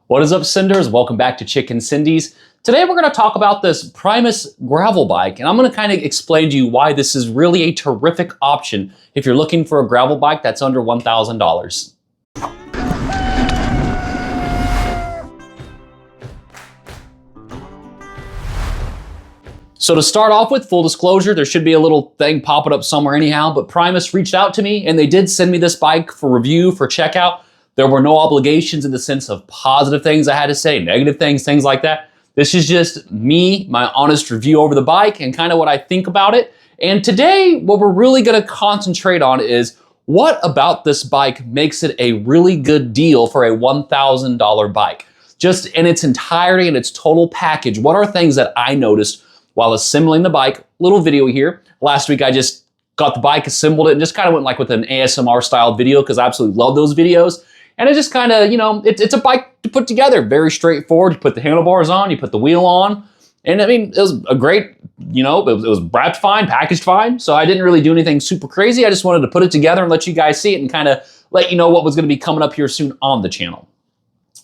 What is up, Cinders? Welcome back to Chicken Cindy's. Today we're going to talk about this Primus gravel bike, and I'm going to kind of explain to you why this is really a terrific option if you're looking for a gravel bike that's under $1,000. So to start off with, full disclosure, there should be a little thing popping up somewhere anyhow, but Primus reached out to me and they did send me this bike for review, for checkout. There were no obligations in the sense of positive things I had to say, negative things like that. This is just me, my honest review over the bike and kind of what I think about it. And today, what we're really gonna concentrate on is what about this bike makes it a really good deal for a $1,000 bike? Just in its entirety and its total package, what are things that I noticed while assembling the bike? Little video here. Last week I just got the bike, assembled it, and just kind of went like with an ASMR style video because I absolutely love those videos. And it just kind of, you know, it's a bike to put together. Very straightforward. You put the handlebars on, you put the wheel on. And I mean, it was a great, you know, it was wrapped fine, packaged fine. So I didn't really do anything super crazy. I just wanted to put it together and let you guys see it and kind of let you know what was going to be coming up here soon on the channel.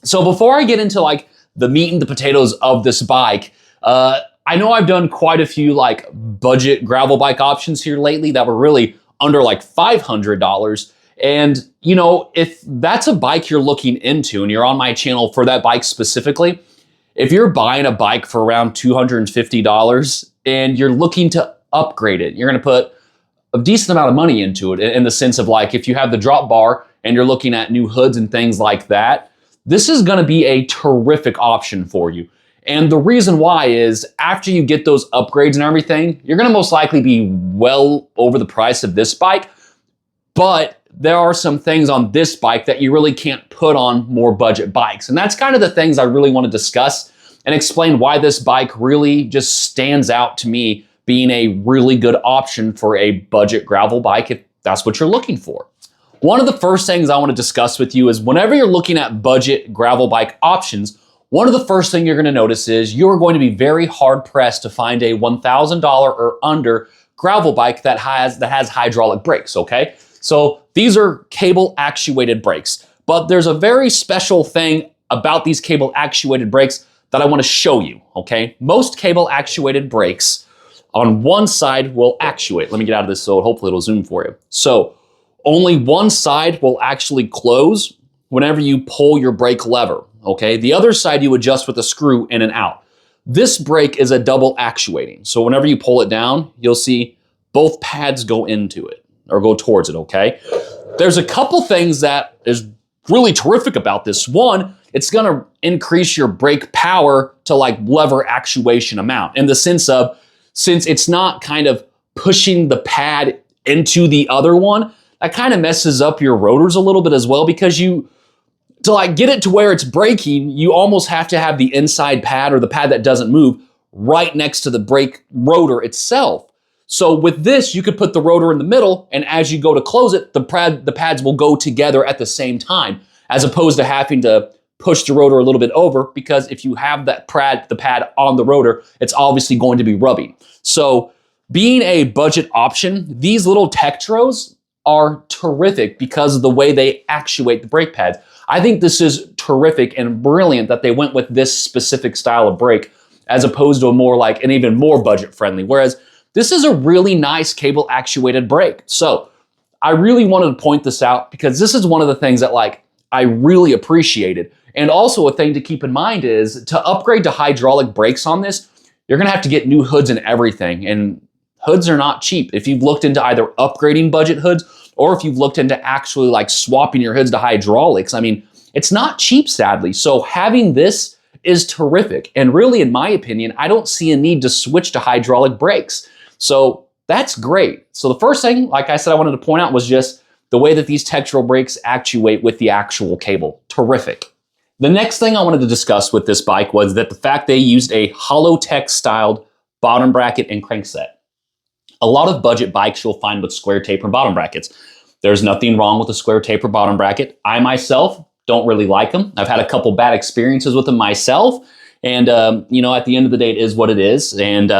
So before I get into like the meat and the potatoes of this bike, I know I've done quite a few like budget gravel bike options here lately that were really under like $500. And you know, if that's a bike you're looking into and you're on my channel for that bike specifically, if you're buying a bike for around $250 and you're looking to upgrade it, you're gonna put a decent amount of money into it in the sense of like, if you have the drop bar and you're looking at new hoods and things like that, this is gonna be a terrific option for you. And the reason why is after you get those upgrades and everything, you're gonna most likely be well over the price of this bike, but there are some things on this bike that you really can't put on more budget bikes. And that's kind of the things I really want to discuss and explain why this bike really just stands out to me being a really good option for a budget gravel bike if that's what you're looking for. One of the first things I want to discuss with you is whenever you're looking at budget gravel bike options, one of the first things you're going to notice is you're going to be very hard pressed to find a $1,000 or under gravel bike that has hydraulic brakes, okay? So these are cable actuated brakes, but there's a very special thing about these cable actuated brakes that I want to show you, okay? Most cable actuated brakes on one side will actuate. Let me get out of this so hopefully it'll zoom for you. So only one side will actually close whenever you pull your brake lever, okay? The other side you adjust with a screw in and out. This brake is a double actuating. So whenever you pull it down, you'll see both pads go into it or go towards it, okay? There's a couple things that is really terrific about this. One, it's gonna increase your brake power to like lever actuation amount in the sense of, since it's not kind of pushing the pad into the other one, that kind of messes up your rotors a little bit as well because to like get it to where it's braking, you almost have to have the inside pad or the pad that doesn't move right next to the brake rotor itself. So with this, you could put the rotor in the middle, and as you go to close it, the pads will go together at the same time, as opposed to having to push the rotor a little bit over, because if you have the pad on the rotor, it's obviously going to be rubbing. So being a budget option, these little Tektros are terrific because of the way they actuate the brake pads. I think this is terrific and brilliant that they went with this specific style of brake as opposed to a more like an even more budget friendly. Whereas this is a really nice cable actuated brake. So I really wanted to point this out because this is one of the things that like I really appreciated. And also a thing to keep in mind is to upgrade to hydraulic brakes on this, you're gonna have to get new hoods and everything. And hoods are not cheap. If you've looked into either upgrading budget hoods or if you've looked into actually like swapping your hoods to hydraulics, I mean, it's not cheap, sadly. So having this is terrific. And really, in my opinion, I don't see a need to switch to hydraulic brakes. So that's great. So the first thing, like I said, I wanted to point out was just the way that these Tektro brakes actuate with the actual cable. Terrific. The next thing I wanted to discuss with this bike was that the fact they used a Holotech styled bottom bracket and crankset. A lot of budget bikes you'll find with square taper bottom brackets. There's nothing wrong with a square taper bottom bracket. I myself don't really like them. I've had a couple bad experiences with them myself. And, you know, at the end of the day, it is what it is. And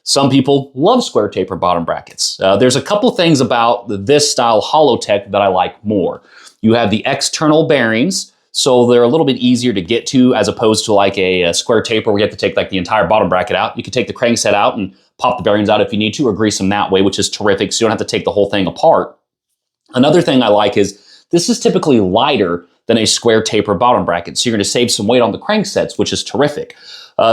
some people love square taper bottom brackets. There's a couple things about this style Holotech that I like more. You have the external bearings. So they're a little bit easier to get to as opposed to like a square taper where you have to take like the entire bottom bracket out. You can take the crankset out and pop the bearings out if you need to, or grease them that way, which is terrific. So you don't have to take the whole thing apart. Another thing I like is this is typically lighter than a square taper bottom bracket. So you're going to save some weight on the cranksets, which is terrific.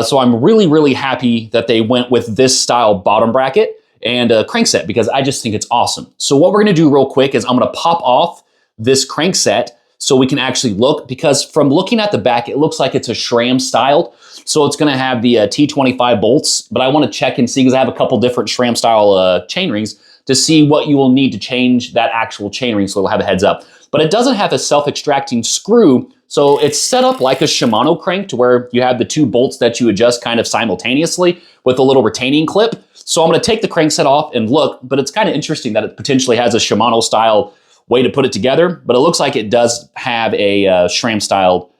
So I'm really, really happy that they went with this style bottom bracket and crankset because I just think it's awesome. So what we're going to do real quick is I'm going to pop off this crankset so we can actually look, because from looking at the back, it looks like it's a SRAM styled. So it's going to have the T25 bolts, but I want to check and see because I have a couple different SRAM style chain rings to see what you will need to change that actual chain ring so it'll have a heads up. But it doesn't have a self-extracting screw, so it's set up like a Shimano crank to where you have the two bolts that you adjust kind of simultaneously with a little retaining clip. So I'm going to take the crankset off and look, but it's kind of interesting that it potentially has a Shimano style way to put it together, but it looks like it does have a SRAM style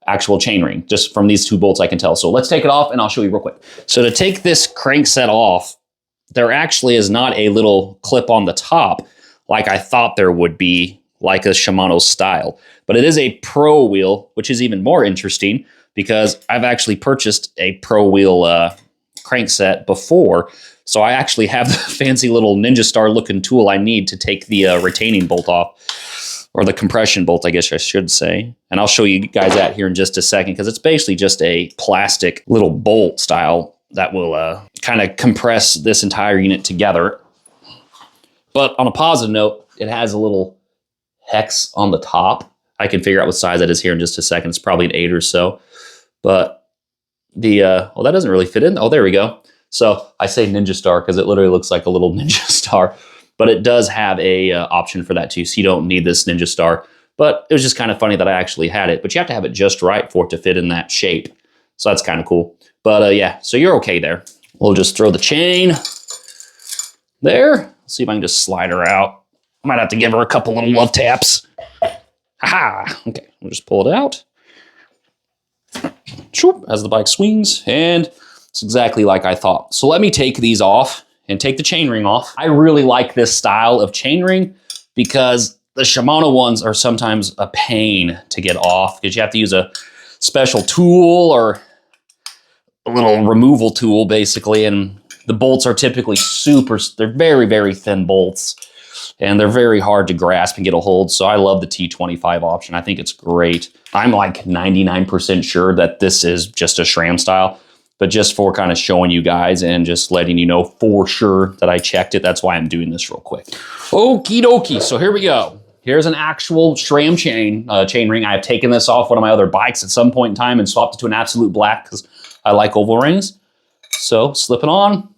actual chain ring, just from these two bolts I can tell. So let's take it off and I'll show you real quick. So to take this crankset off, there actually is not a little clip on the top like I thought there would be, like a Shimano style. But it is a Pro wheel, which is even more interesting because I've actually purchased a Pro wheel crankset before. So I actually have the fancy little Ninja Star looking tool I need to take the retaining bolt off, or the compression bolt, I guess I should say. And I'll show you guys that here in just a second because it's basically just a plastic little bolt style that will kind of compress this entire unit together. But on a positive note, it has a little hex on the top. I can figure out what size that is here in just a second. It's probably an 8 or so. But the, well, that doesn't really fit in. Oh, there we go. So I say Ninja Star because it literally looks like a little Ninja Star. But it does have a option for that too, so you don't need this Ninja Star. But it was just kind of funny that I actually had it. But you have to have it just right for it to fit in that shape. So that's kind of cool. But yeah, so you're okay there. We'll just throw the chain there. See if I can just slide her out. I might have to give her a couple little love taps. Ha! Okay, we'll just pull it out. Shoop, as the bike swings, and it's exactly like I thought. So let me take these off and take the chainring off. I really like this style of chainring because the Shimano ones are sometimes a pain to get off because you have to use a special tool or a little removal tool basically, and the bolts are typically they're very, very thin bolts and they're very hard to grasp and get a hold. So I love the T25 option. I think it's great. I'm like 99% sure that this is just a SRAM style, but just for kind of showing you guys and just letting you know for sure that I checked it, that's why I'm doing this real quick. Okie dokie, so here we go. Here's an actual SRAM chain ring. I've taken this off one of my other bikes at some point in time and swapped it to an absolute black because I like oval rings. So slip it on,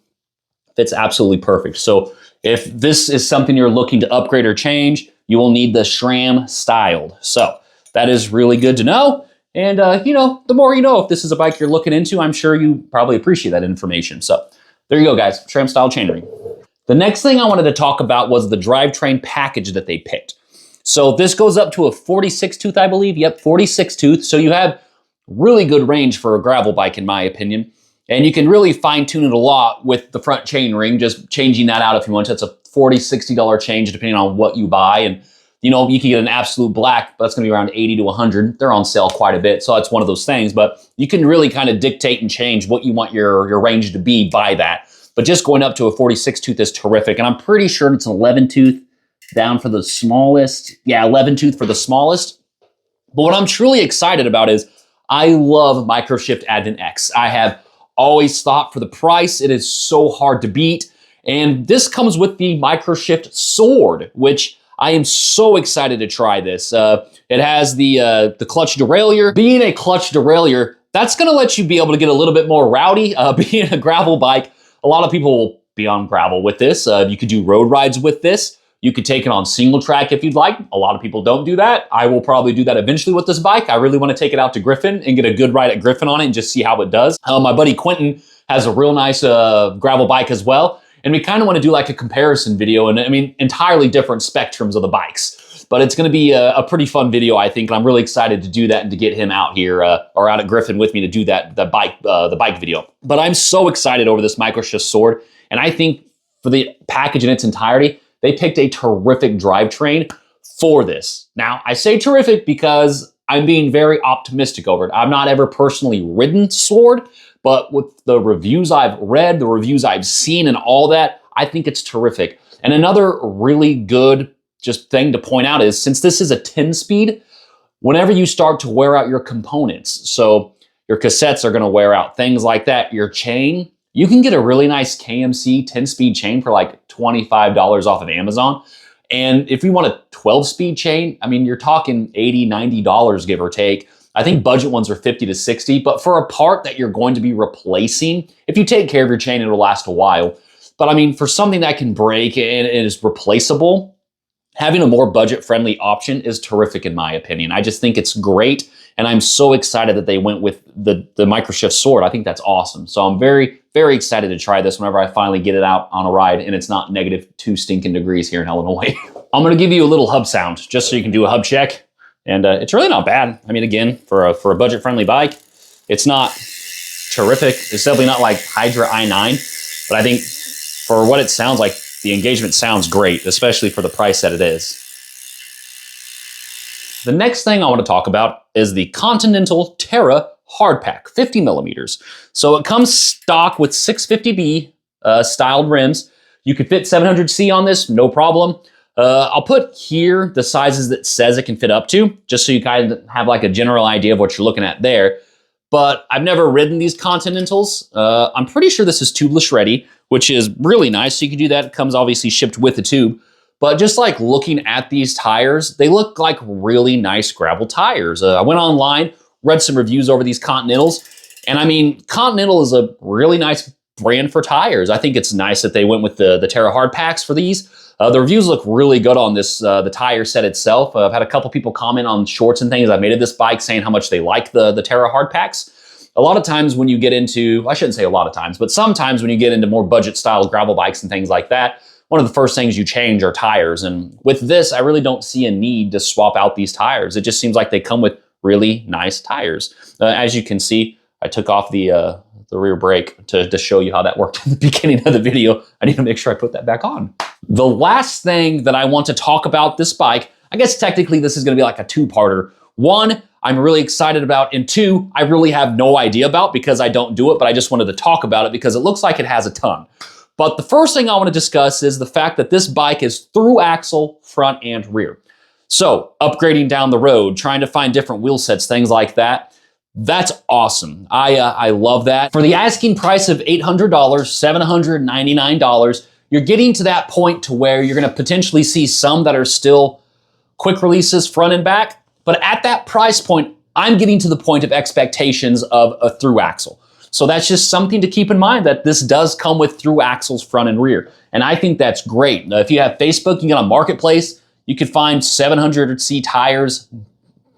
fits absolutely perfect. So if this is something you're looking to upgrade or change, you will need the SRAM styled. So that is really good to know. And, you know, the more you know, if this is a bike you're looking into, I'm sure you probably appreciate that information. So there you go, guys, SRAM style chainring. The next thing I wanted to talk about was the drivetrain package that they picked. So this goes up to a 46 tooth, I believe. Yep, 46 tooth. So you have really good range for a gravel bike, in my opinion. And you can really fine tune it a lot with the front chain ring, just changing that out if you want to. It's a $40, $60 change depending on what you buy. And you know, you can get an absolute black, but that's gonna be around 80 to 100. They're on sale quite a bit, so that's one of those things. But you can really kind of dictate and change what you want your range to be by that. But just going up to a 46 tooth is terrific. And I'm pretty sure it's an 11 tooth down for the smallest. Yeah, 11 tooth for the smallest. But what I'm truly excited about is I love Microshift Advent X. I have always thought for the price, it is so hard to beat. And this comes with the Microshift Sword, which I am so excited to try this. It has the clutch derailleur. Being a clutch derailleur, that's gonna let you be able to get a little bit more rowdy. Being a gravel bike, a lot of people will be on gravel with this. You could do road rides with this. You could take it on single track if you'd like. A lot of people don't do that. I will probably do that eventually with this bike. I really want to take it out to Griffin and get a good ride at Griffin on it and just see how it does. My buddy Quentin has a real nice gravel bike as well. And we kind of want to do like a comparison video. And I mean, entirely different spectrums of the bikes. But it's going to be a pretty fun video, I think. And I'm really excited to do that and to get him out here or out at Griffin with me to do that, the bike video. But I'm so excited over this Microshift Sword. And I think for the package in its entirety, they picked a terrific drivetrain for this. Now, I say terrific because I'm being very optimistic over it. I've not ever personally ridden Sword, but with the reviews I've read, the reviews I've seen and all that, I think it's terrific. And another really good just thing to point out is, since this is a 10-speed, whenever you start to wear out your components, so your cassettes are going to wear out, things like that, your chain, you can get a really nice KMC 10-speed chain for like $25 off of Amazon. And if you want a 12-speed chain, I mean, you're talking $80, $90, give or take. I think budget ones are $50 to $60, but for a part that you're going to be replacing, if you take care of your chain, it'll last a while. But I mean, for something that can break and is replaceable, having a more budget-friendly option is terrific in my opinion. I just think it's great, and I'm so excited that they went with the Microshift Sword. I think that's awesome. So I'm very, very excited to try this whenever I finally get it out on a ride and it's not -2 stinking degrees here in Illinois. I'm gonna give you a little hub sound just so you can do a hub check. And it's really not bad. I mean, again, for a budget-friendly bike, it's not terrific. It's definitely not like Hydra i9, but I think for what it sounds like, the engagement sounds great, especially for the price that it is. The next thing I want to talk about is the Continental Terra Hardpack, 50 millimeters. So it comes stock with 650B styled rims. You could fit 700C on this, no problem. I'll put here the sizes that says it can fit up to, just so you kind of have like a general idea of what you're looking at there. But I've never ridden these Continentals. I'm pretty sure this is tubeless ready, which is really nice. So you can do that. It comes obviously shipped with the tube. But just like looking at these tires, they look like really nice gravel tires. I went online, read some reviews over these Continentals. And I mean, Continental is a really nice brand for tires. I think it's nice that they went with the Terra hard packs for these. The reviews look really good on this, the tire set itself. I've had a couple people comment on shorts and things I've made of this bike saying how much they like the Terra hard packs. A lot of times when you get into, I shouldn't say a lot of times, but sometimes when you get into more budget style gravel bikes and things like that, one of the first things you change are tires. And with this, I really don't see a need to swap out these tires. It just seems like they come with really nice tires. As you can see, I took off the rear brake to show you how that worked in the beginning of the video. I need to make sure I put that back on. The last thing that I want to talk about this bike, I guess technically this is going to be like a two-parter. One, I'm really excited about, and two, I really have no idea about because I don't do it, but I just wanted to talk about it because it looks like it has a ton. But the first thing I want to discuss is the fact that this bike is through axle, front and rear. So upgrading down the road, trying to find different wheel sets, things like that, that's awesome. I love that. For the asking price of $800, $799, you're getting to that point to where you're going to potentially see some that are still quick releases front and back. But at that price point, I'm getting to the point of expectations of a through axle. So that's just something to keep in mind, that this does come with through axles front and rear. And I think that's great. Now, if you have Facebook, you get on Marketplace, you could find 700C tires,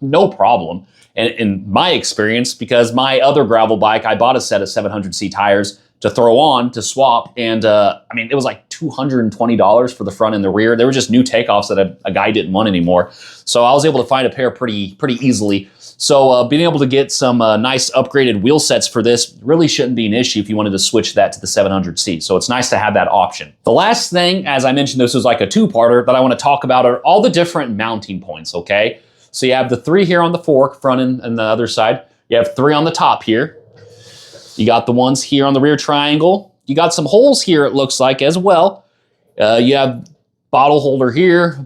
no problem. And in my experience, because my other gravel bike, I bought a set of 700C tires to throw on, to swap. And I mean, it was like $220 for the front and the rear. They were just new takeoffs that a guy didn't want anymore. So I was able to find a pair pretty easily. So being able to get some nice upgraded wheel sets for this really shouldn't be an issue if you wanted to switch that to the 700C. So it's nice to have that option. The last thing, as I mentioned, this was like a two-parter that I want to talk about are all the different mounting points, okay? So you have the 3 here on the fork, front and the other side. You have 3 on the top here. You got the ones here on the rear triangle. You got some holes here, it looks like, as well. You have bottle holder here,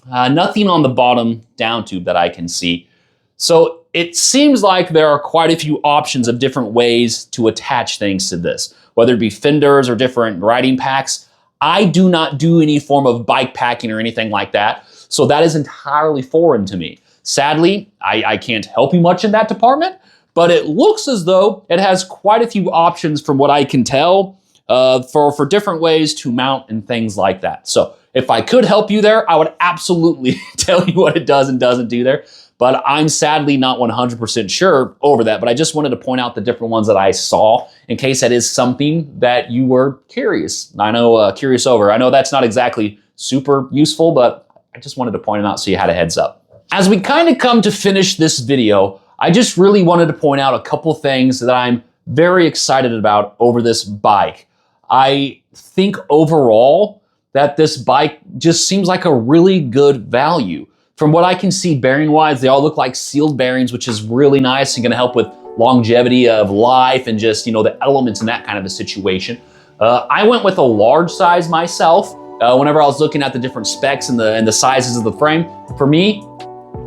nothing on the bottom down tube that I can see. So it seems like there are quite a few options of different ways to attach things to this, whether it be fenders or different riding packs. I do not do any form of bike packing or anything like that, so that is entirely foreign to me. Sadly, I can't help you much in that department, but it looks as though it has quite a few options from what I can tell for different ways to mount and things like that. So if I could help you there, I would absolutely tell you what it does and doesn't do there. But I'm sadly not 100% sure over that. But I just wanted to point out the different ones that I saw in case that is something that you were curious. I know curious over. I know that's not exactly super useful, but I just wanted to point it out so you had a heads up. As we kind of come to finish this video, I just really wanted to point out a couple things that I'm very excited about over this bike. I think overall that this bike just seems like a really good value. From what I can see bearing-wise, they all look like sealed bearings, which is really nice and gonna help with longevity of life and just, the elements in that kind of a situation. I went with a large size myself. Whenever I was looking at the different specs and the sizes of the frame, for me,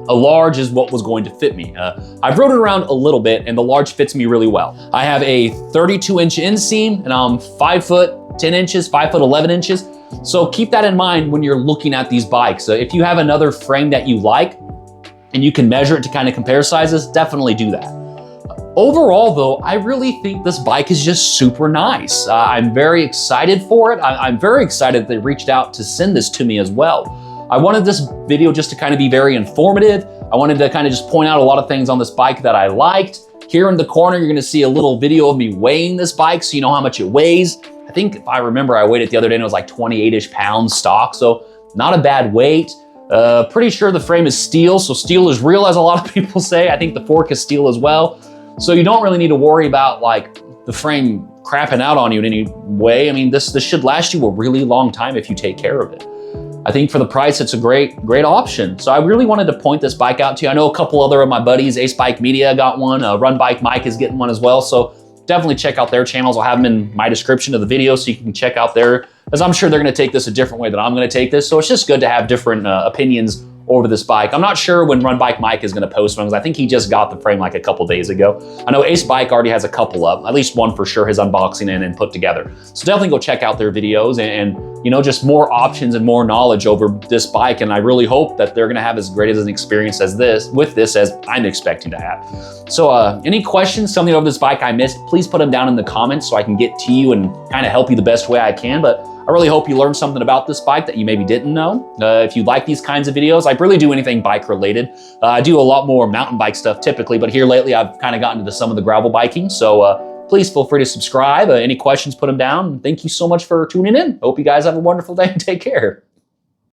a large is what was going to fit me. I've rode it around a little bit and the large fits me really well. I have a 32-inch inseam and I'm 5 foot 10 inches, 5 foot 11 inches. So keep that in mind when you're looking at these bikes. If you have another frame that you like and you can measure it to kind of compare sizes, definitely do that. Overall though, I really think this bike is just super nice. I'm very excited for it. I'm very excited that they reached out to send this to me as well. I wanted this video just to kind of be very informative. I wanted to kind of just point out a lot of things on this bike that I liked. Here in the corner, you're gonna see a little video of me weighing this bike so you know how much it weighs. I think if I remember, I weighed it the other day and it was like 28-ish pounds stock, so not a bad weight. Pretty sure the frame is steel, so steel is real as a lot of people say. I think the fork is steel as well. So you don't really need to worry about like the frame crapping out on you in any way. I mean, this should last you a really long time if you take care of it. I think for the price, it's a great option. So I really wanted to point this bike out to you. I know a couple other of my buddies, Ace Bike Media got one, Run Bike Mike is getting one as well. So definitely check out their channels. I'll have them in my description of the video so you can check out their, as I'm sure they're gonna take this a different way than I'm gonna take this. So it's just good to have different opinions over this bike. I'm not sure when Run Bike Mike is gonna post one because I think he just got the frame like a couple days ago. I know Ace Bike already has a couple up, at least one for sure, his unboxing and put together. So definitely go check out their videos and just more options and more knowledge over this bike. And I really hope that they're gonna have as great as an experience as with this as I'm expecting to have. So any questions, something over this bike I missed, please put them down in the comments so I can get to you and kind of help you the best way I can. But I really hope you learned something about this bike that you maybe didn't know. If you like these kinds of videos, I really do anything bike related. I do a lot more mountain bike stuff typically, but here lately I've kind of gotten into some of the gravel biking. So please feel free to subscribe. Any questions, put them down. Thank you so much for tuning in. Hope you guys have a wonderful day and take care.